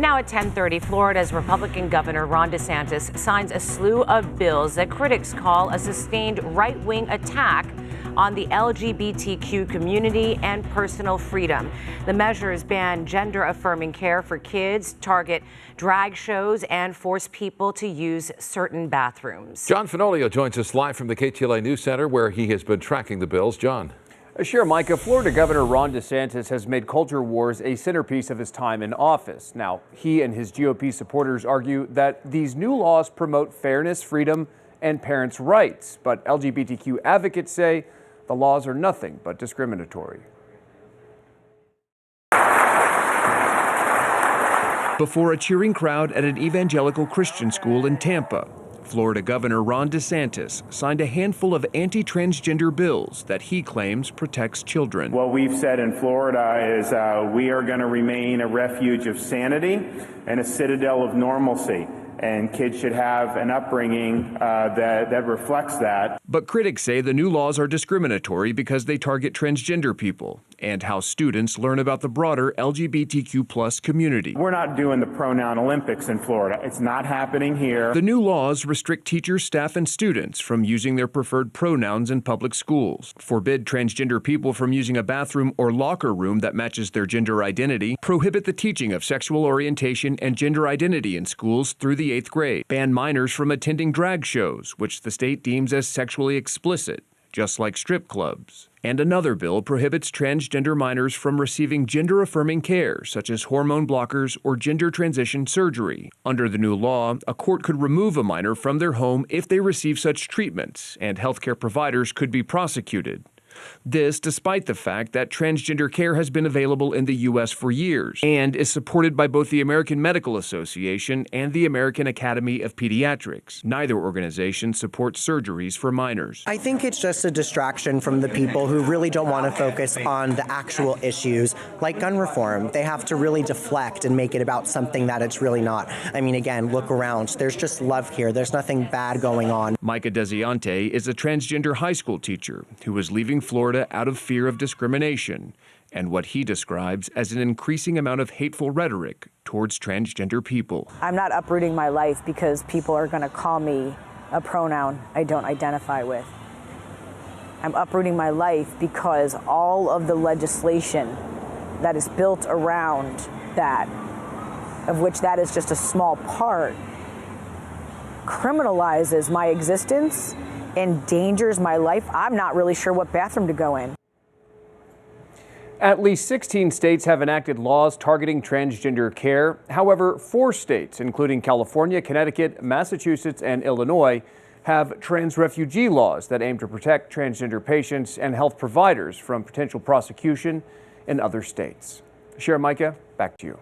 Now at 10:30, Florida's Republican Governor Ron DeSantis signs a slew of bills that critics call a sustained right-wing attack on the LGBTQ community and personal freedom. The measures ban gender-affirming care for kids, target drag shows, and force people to use certain bathrooms. John Fenolio joins us live from the KTLA News Center, where he has been tracking the bills. John. Sure, Micah. Florida Governor Ron DeSantis has made culture wars a centerpiece of his time in office. Now, he and his GOP supporters argue that these new laws promote fairness, freedom, and parents' rights. But LGBTQ advocates say the laws are nothing but discriminatory. Before a cheering crowd at an evangelical Christian school in Tampa, Florida Governor Ron DeSantis signed a handful of anti-transgender bills that he claims protects children. What we've said in Florida is we are going to remain a refuge of sanity and a citadel of normalcy. And kids should have an upbringing that reflects that. But critics say the new laws are discriminatory because they target transgender people and how students learn about the broader LGBTQ plus community. We're not doing the pronoun Olympics in Florida. It's not happening here. The new laws restrict teachers, staff, and students from using their preferred pronouns in public schools, forbid transgender people from using a bathroom or locker room that matches their gender identity, prohibit the teaching of sexual orientation and gender identity in schools through the 8th grade, ban minors from attending drag shows, which the state deems as sexually explicit, just like strip clubs. And another bill prohibits transgender minors from receiving gender-affirming care, such as hormone blockers or gender transition surgery. Under the new law, a court could remove a minor from their home if they receive such treatments, and healthcare providers could be prosecuted. This despite the fact that transgender care has been available in the U.S. for years and is supported by both the American Medical Association and the American Academy of Pediatrics. Neither organization supports surgeries for minors. I think it's just a distraction from the people who really don't want to focus on the actual issues like gun reform. They have to really deflect and make it about something that it's really not. I mean, again, look around. There's just love here. There's nothing bad going on. Micah Desiante is a transgender high school teacher who is leaving Florida out of fear of discrimination and what he describes as an increasing amount of hateful rhetoric towards transgender people. I'm not uprooting my life because people are going to call me a pronoun I don't identify with. I'm uprooting my life because all of the legislation that is built around that, of which that is just a small part, criminalizes my existence, endangers my life. I'm not really sure what bathroom to go in. At least 16 states have enacted laws targeting transgender care. However, 4 states, including California, Connecticut, Massachusetts, and Illinois, have trans refugee laws that aim to protect transgender patients and health providers from potential prosecution in other states. Share, Micah, back to you.